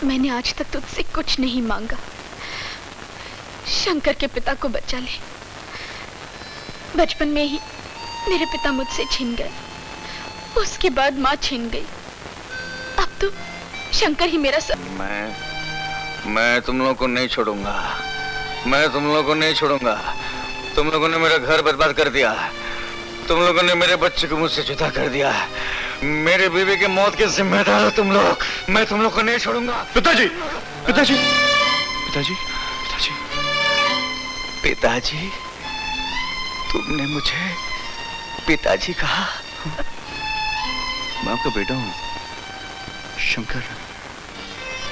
मैंने आज तक तुझसे कुछ नहीं मांगा। शंकर के पिता को बचा ले। बचपन में ही मेरे पिता मुझसे छिन गए, उसके बाद माँ छिन गई। अब तो शंकर ही मेरा सब। मैं तुम लोगों को नहीं छोड़ूंगा। मैं तुम लोगों को नहीं छोड़ूंगा। तुम लोगों ने मेरा घर बर्बाद कर दिया। तुम लोगों ने मेरे बच्चे को मुझसे जुदा कर दिया। मेरे बीवी की मौत के जिम्मेदार हो तुम लोग। मैं तुम लोग को नहीं छोड़ूंगा। पिताजी, पिताजी, पिताजी, पिताजी, पिताजी, तुमने मुझे पिताजी कहा? मैं आपका बेटा हूं, शंकर।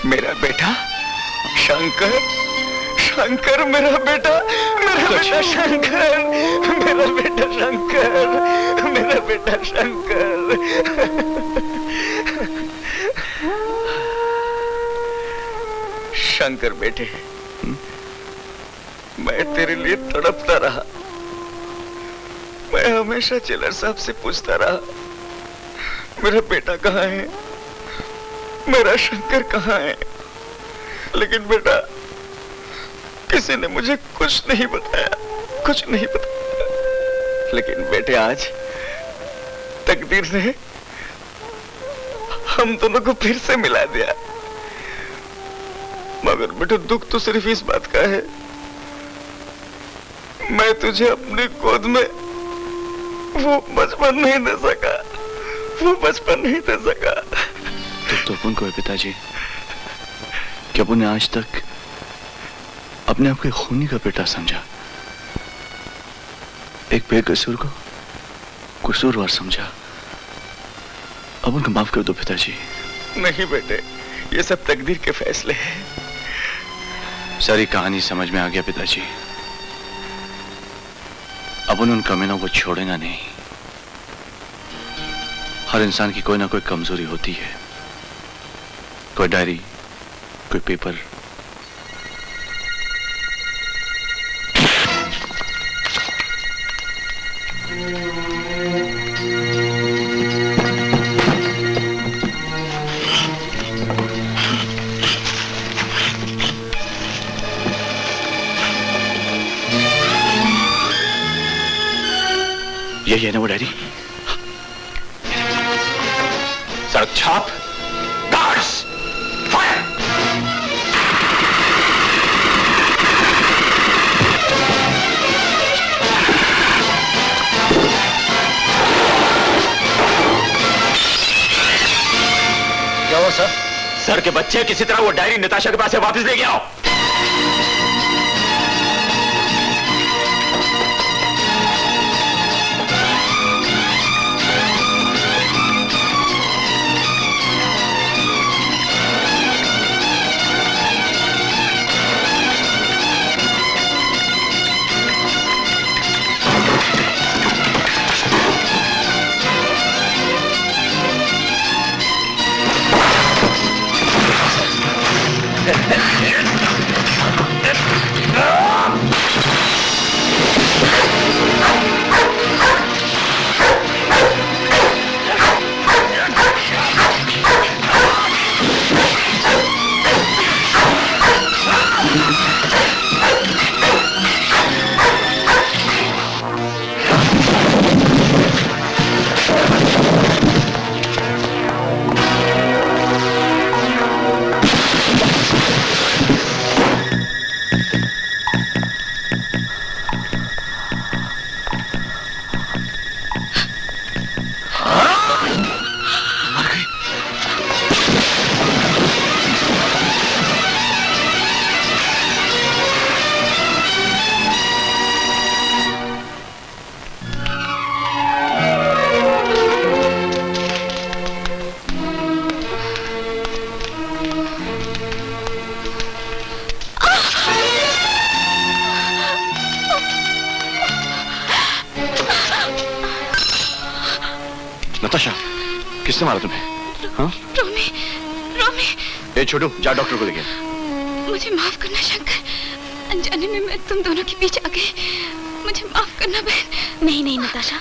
मेरा बेटा शंकर? शंकर मेरा बेटा, मेरा बेटा शंकर, मेरा बेटा शंकर, मेरा बेटा शंकर। शंकर बेटे, मैं तेरे लिए तड़पता रहा। मैं हमेशा जेलर साहब से पूछता रहा, मेरा बेटा कहाँ है, मेरा शंकर कहाँ है? लेकिन बेटा, किसी ने मुझे कुछ नहीं बताया, कुछ नहीं बताया। लेकिन बेटे, आज तकदीर ने हम दोनों को फिर से मिला दिया। मगर बेटा, दुख तो सिर्फ इस बात का है, मैं तुझे अपनी गोद में वो बचपन नहीं दे सका, वो बचपन नहीं दे सका। दुख तो अपन को है पिताजी, कि अपन ने आज तक अपने आप के खूनी का बेटा समझा, एक बेकसूर को कसूरवार समझा। अब उनको माफ कर दो पिताजी। नहीं बेटे, ये सब तकदीर के फैसले हैं। सारी कहानी समझ में आ गया पिताजी। अब उन कमीनों को छोड़ेगा नहीं। हर इंसान की कोई ना कोई कमजोरी होती है, कोई डायरी, कोई पेपर। यही है ना वो डायरी? सड़क छाप, गार्ड्स, फायर! क्या हुआ सर? सर के बच्चे किसी तरह वो डायरी नताशा के पास से वापस लेके आओ। नताशा, किसने मारा तुम्हें? हाँ? रोमी, रोमी। ए छोटू, जा डॉक्टर को लेके। मुझे माफ करना शंकर, अनजाने में मैं तुम दोनों के बीच आ गई। मुझे माफ करना बहन। नहीं नहीं नताशा,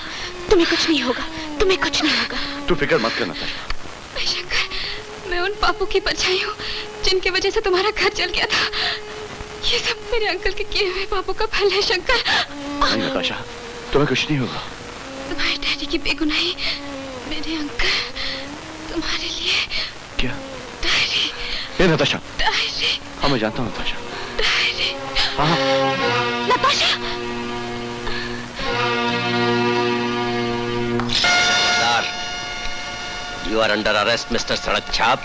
तुम्हें कुछ नहीं होगा, तुम्हें कुछ नहीं होगा। तू फिक्र मत कर नताशा। शंकर, मैं उन पापों की परछाई हूँ जिनके वजह से तुम्हारा घर जल गया था, ये सब मेरे अंकल के किए हुए पापों का फल है शंकर। नहीं नताशा, तुम्हें कुछ नहीं होगा। तुम्हारे डैडी की बेगुनाही, मेरे अंकल तुम्हारे लिए। क्या? डायरी। ये नताशा। डायरी। हाँ मैं जानता हूँ नताशा। डायरी। हाँ Natasha. You are under arrest mister सड़क छाप।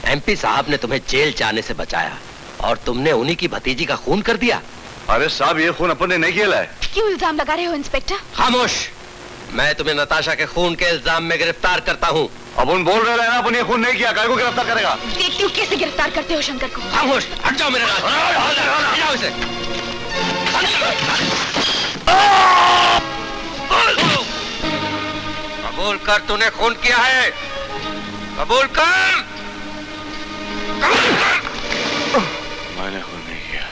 एमपी साहब ने तुम्हें जेल जाने से बचाया और तुमने उन्हीं की भतीजी का खून कर दिया। अरे साहब, ये खून अपन ने नहीं किया है। क्यों इल्जाम लगा रहे हो इंस्पेक्टर? खामोश। मैं तुम्हें नताशा के खून के इल्जाम में गिरफ्तार करता हूँ। अपन बोल रहे हैं ना, अपन ये खून नहीं किया, काहे को गिरफ्तार करेगा? देखती हूँ कैसे गिरफ्तार करते हो शंकर को। खामोश, हट जाओ मेरे रास्ते। हट जाओ इसे। कबूल कर, तूने खून किया है। कबूल कर। मैंने खून नहीं किया।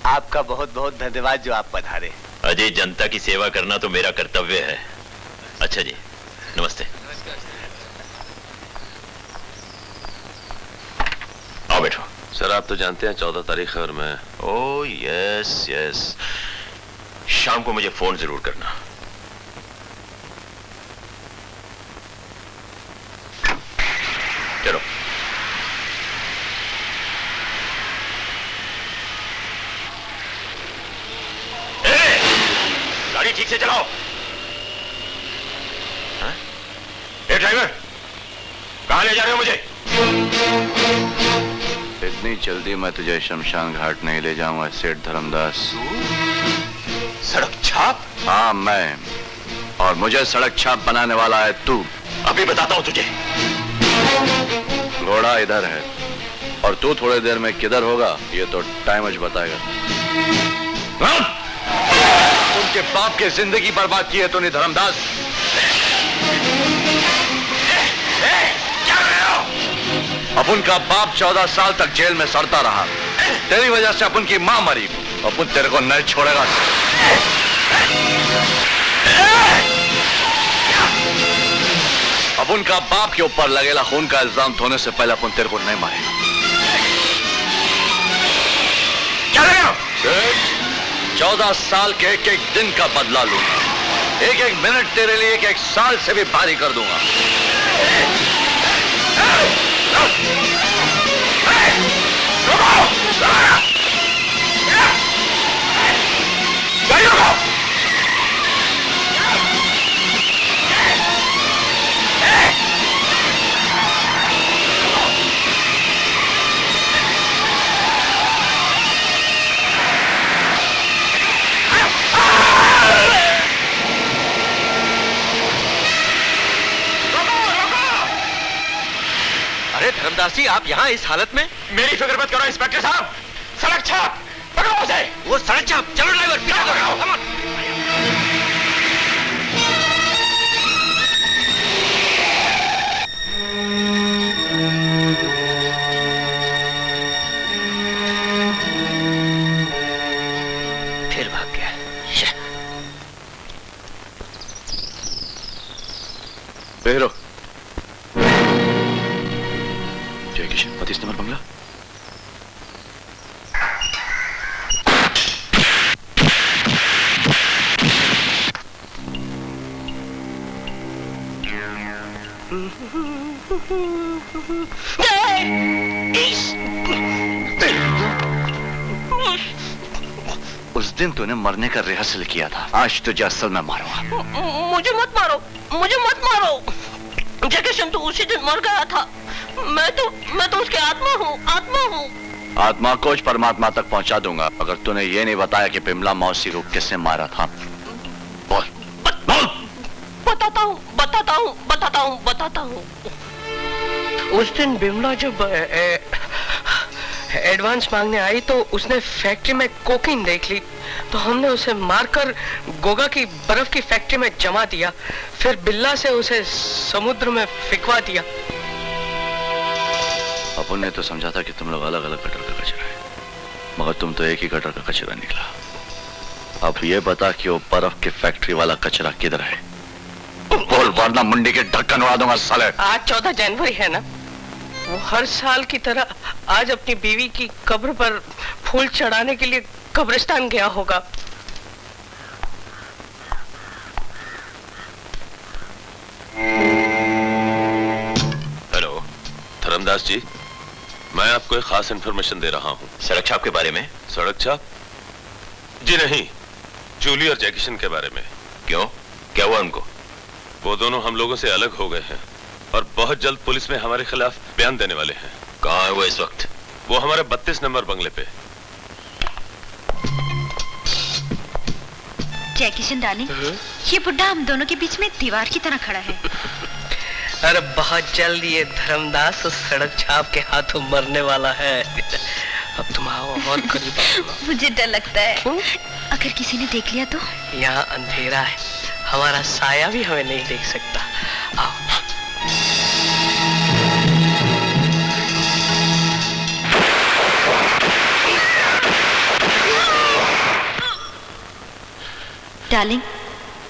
आपका बहुत बहुत धन्यवाद जो आप पधारे। अजय, जनता की सेवा करना तो मेरा कर्तव्य है। अच्छा जी, नमस्ते। आओ बैठो। सर आप तो जानते हैं 14 तारीख है और मैं। ओ यस यस, शाम को मुझे फोन जरूर करना। चलो। गाड़ी ठीक से चलाओ। हाँ? ए ड्राइवर, कहां ले जा रहे हो मुझे? इतनी जल्दी मैं तुझे शमशान घाट नहीं ले जाऊंगा सेठ धर्मदास। सड़क छाप? हाँ मैं, और मुझे सड़क छाप बनाने वाला है तू। अभी बताता हूं तुझे। घोड़ा इधर है और तू थोड़ी देर में किधर होगा ये तो टाइम आज बताएगा। उनके बाप की जिंदगी बर्बाद की है तूने धर्मदास। अपन का बाप 14 साल तक जेल में सड़ता रहा। तेरी वजह से अपन की मां मरी। अपन तेरे को नहीं छोड़ेगा। अपन का बाप के ऊपर लगेला खून का इल्जाम होने से पहले अपन तेरे को नहीं मारेगा। क्या कर रहे हो? 14 साल के एक एक दिन का बदला लूंगा। एक एक मिनट तेरे लिए एक एक साल से भी भारी कर दूंगा। अरे धर्मदास जी, आप यहाँ इस हालत में? मेरी फिक्र मत करो इंस्पेक्टर साहब। सड़क छाप पकड़ो उसे। वो सड़क छाप। चलो ड्राइवर, पीछे करो। Come on। फिर भाग गया। बेरो जय किशन, 35 नंबर बंगला। दिन तूने मरने का रिहर्सल किया था, आज तुझे असल में मारूंगा। मुझे मत मारो, मुझे मत मारो। जैकेशन तो उसी दिन मर गया था। मैं तो उसकी आत्मा हूँ, आत्मा हूँ। आत्मा को परमात्मा तक पहुंचा दूंगा अगर तूने ये नहीं बताया कि बिमला मौसी को किसने मारा था। बोल बोल। बताता हूँ। उस दिन बिमला जब एडवांस मांगने आई तो उसने फैक्ट्री में कोकीन देख ली, तो हमने उसे मारकर गोगा की बर्फ की फैक्ट्री में जमा दिया, फिर बिल्ला से उसे समुद्र में फिकवा दिया। अपन ने तो समझा था कि तुम लोग अलग अलग गटर का कचरा है, मगर तुम तो एक ही गटर का कचरा निकला। अब ये बता कि वो बर्फ की फैक्ट्री वाला कचरा किधर है? बोल वरना मुंडी के ढक्कन उड़ा दूंगा साले। आज 14 जनवरी है ना, वो हर साल की तरह आज अपनी बीवी की कब्र पर फूल चढ़ाने के लिए कब्रिस्तान गया होगा। हेलो धर्मदास जी, मैं आपको एक खास इंफॉर्मेशन दे रहा हूँ। सड़क छाप के बारे में? सड़क छाप? जी नहीं, जूली और जैकिशन के बारे में। क्यों, क्या हुआ उनको? वो दोनों हम लोगों से अलग हो गए हैं और बहुत जल्द पुलिस में हमारे खिलाफ बयान देने वाले हैं। कहाँ है वो इस वक्त? वो हमारे 32 नंबर बंगले पे। जैकिशन डार्लिंग, ये बुड्ढा हम दोनों के बीच में दीवार की तरह खड़ा है। अरे बहुत जल्द ये धर्मदास उस सड़क छाप के हाथों मरने वाला है। अब तुम आओ और करीब आओ। मुझे डर लगता है, अगर किसी ने देख लिया तो? यहाँ अंधेरा है, हमारा साया भी हमें नहीं देख सकता। आओ। डार्लिंग,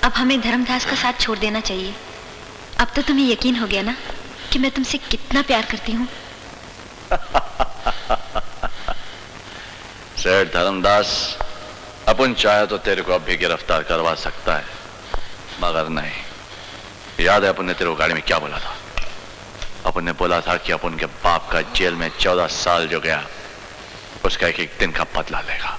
अब हमें धर्मदास का साथ छोड़ देना चाहिए। अब तो तुम्हें यकीन हो गया ना कि मैं तुमसे कितना प्यार करती हूँ। सेठ धर्मदास, अपन चाहे तो तेरे को अब भी गिरफ्तार करवा सकता है, मगर नहीं। याद है अपन ने तेरे को गाड़ी में क्या बोला था? अपन ने बोला था कि अपन के बाप का जेल में 14 साल जो गया, उसका एक दिन का बदला लेगा।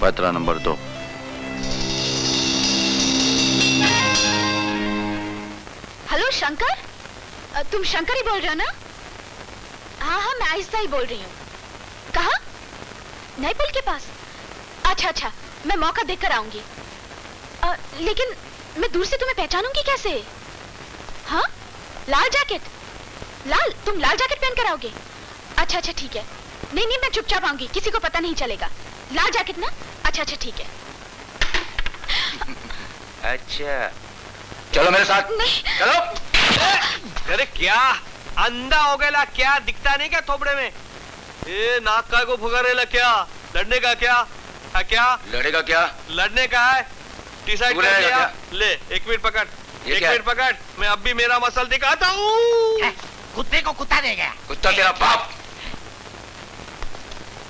पत्र नंबर 2। हेलो शंकर, तुम शंकर ही बोल रहे हो ना? हाँ, मैं आहिस्ता ही बोल रही हूँ। कहाँ? नए पुल के पास? अच्छा, मैं मौका देखकर आऊंगी। लेकिन मैं दूर से तुम्हें पहचानूंगी कैसे? हाँ, लाल जैकेट। लाल, तुम लाल जैकेट पहन कर आओगे? अच्छा ठीक है। नहीं, मैं चुपचाप आऊंगी, किसी को पता नहीं चलेगा। लाल जैकेट ना? अच्छा ठीक है। अच्छा, चलो मेरे साथ। नहीं। चलो। अरे क्या अंधा हो गया? क्या दिखता नहीं क्या थोपड़े में? ए नाक का को फुकारेला क्या? लड़ने का क्या? क्या लड़ेगा? क्या लड़ने का है? डिसाइड कर लिया? ले 1 मिनट पकड़, 1 मिनट पकड़, मैं अब भी मेरा मसल दिखाता हूँ। कुत्ते को कुत्ता दे गया। कुत्ता तेरा बाप।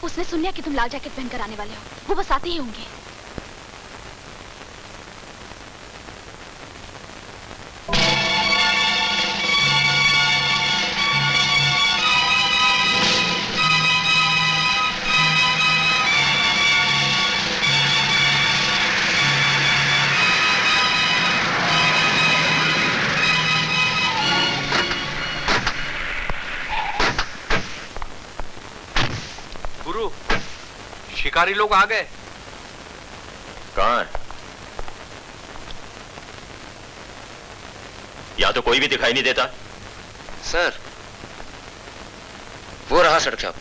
उसने सुन लिया कि तुम लाल जैकेट पहनकर आने वाले हो, वो बस आते ही होंगे। गुरु, शिकारी लोग आ गए। कहाँ है? यहाँ तो कोई भी दिखाई नहीं देता। सर, वो रहा सड़क छाप।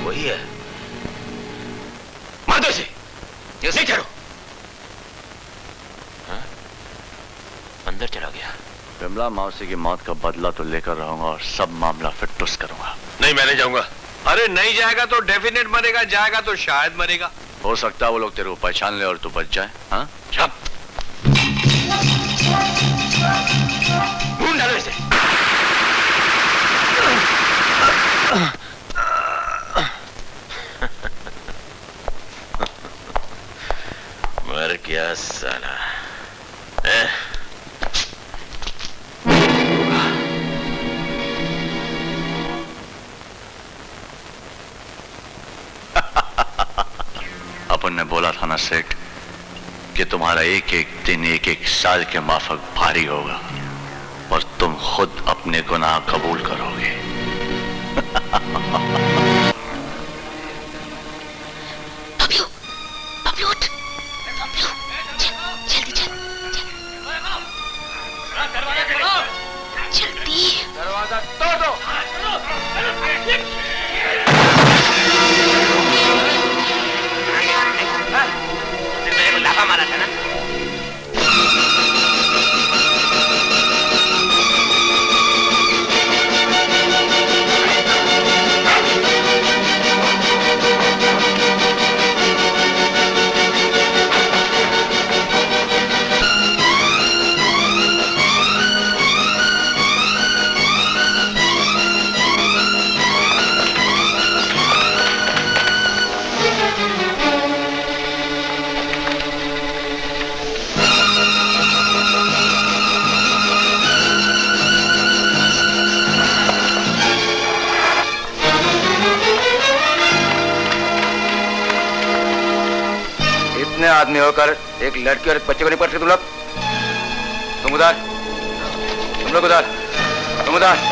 वही है। मार दो इसे। ये करो। हाँ? अंदर चला गया। बिमला मौसी की मौत का बदला तो लेकर रहूंगा और सब मामला फिर टुस करूंगा। नहीं, मैं नहीं जाऊंगा। अरे नहीं जाएगा तो डेफिनेट मरेगा, जाएगा तो शायद मरेगा। हो सकता है वो लोग तेरे को पहचान ले और तू बच जाए। हाँ, छाप। ढूंढ डालो इसे। गया साला। हैं? अपन ने बोला था ना सेठ कि तुम्हारा एक एक दिन एक एक साल के माफक भारी होगा और तुम खुद अपने गुनाह कबूल करोगे। बबलू, बबलू उठ, बबलू, चल, जल्दी चल, जल्दी। दरवाजा तोड़ दो। मेरे को लाफा मारा था ना। इतने आदमी होकर एक लड़की और एक बच्चे को नहीं पकड़ सकते तुम लोग? तुम उधर, तुम लोग उधर, तुम उधर।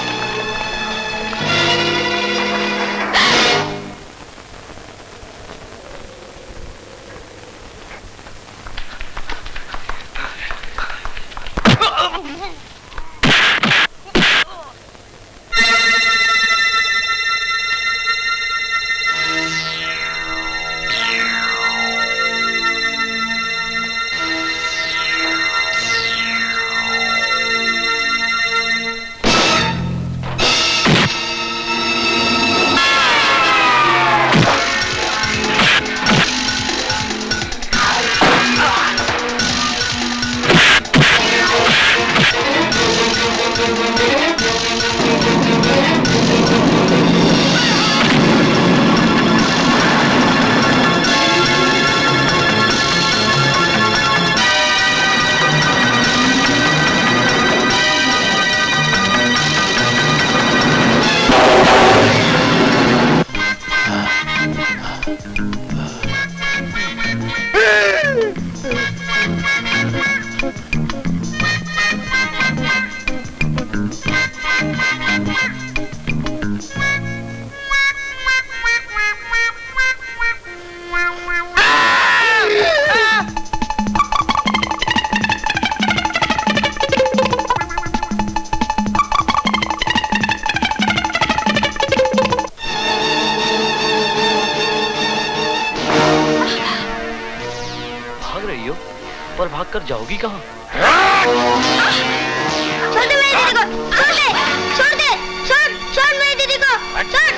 पर भागकर जाओगी कहाँ? छोड़ दे मेरी दीदी को, छोड़ दे, छोड़ दे, छोड़ मेरी दीदी को, छोड़।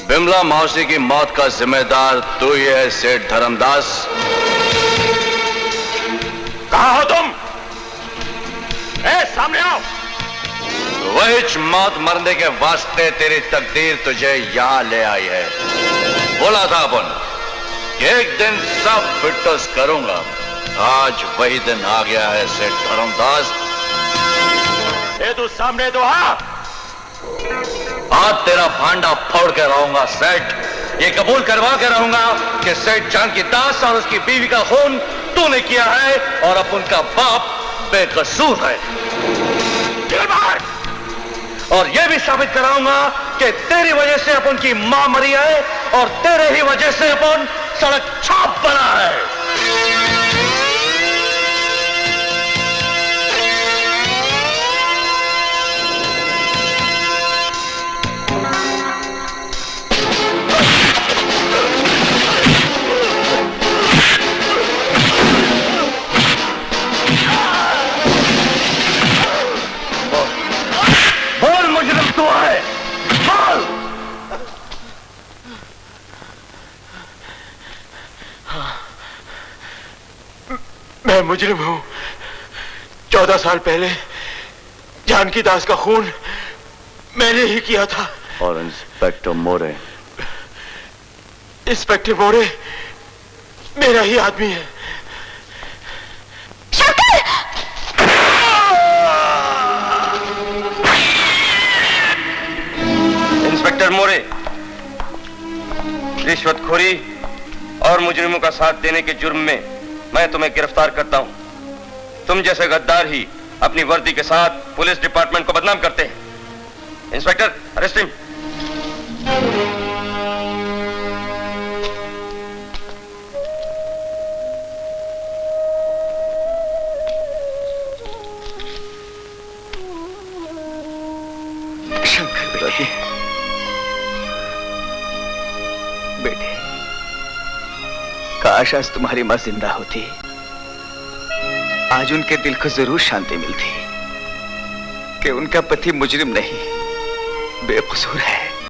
बिमला मौसी की मौत का जिम्मेदार तू ही है सेठ धर्मदास। कहाँ हो तुम? सामने आओ। वही मौत मरने के वास्ते तेरी तकदीर तुझे यहां ले आई है। बोला था अपन कि एक दिन सब फिटनेस करूंगा, आज वही दिन आ गया है सेठ धर्मदास। ये तू सामने तो आ। आज तेरा भांडा फोड़ के रहूंगा सेठ, ये कबूल करवा के रहूंगा कि सेठ जानकी दास और उसकी बीवी का खून तूने किया है और अब उनका बाप बेकसूर है। और यह भी साबित कराऊंगा कि तेरी वजह से अपन की मां मरी है और तेरे ही वजह से अपन सड़क छाप बना है। मैं मुजरिम हूं। 14 साल पहले जानकी दास का खून मैंने ही किया था। और इंस्पेक्टर मोरे? इंस्पेक्टर मोरे मेरा ही आदमी है। इंस्पेक्टर मोरे, रिश्वतखोरी और मुजरिमों का साथ देने के जुर्म में मैं तुम्हें गिरफ्तार करता हूं। तुम जैसे गद्दार ही अपनी वर्दी के साथ पुलिस डिपार्टमेंट को बदनाम करते हैं। Inspector, arrest him. शंकर बेटी, बेटे, काश आज तुम्हारी मां जिंदा होती, आज उनके दिल को जरूर शांति मिलती कि उनका पति मुजरिम नहीं बेकसूर है।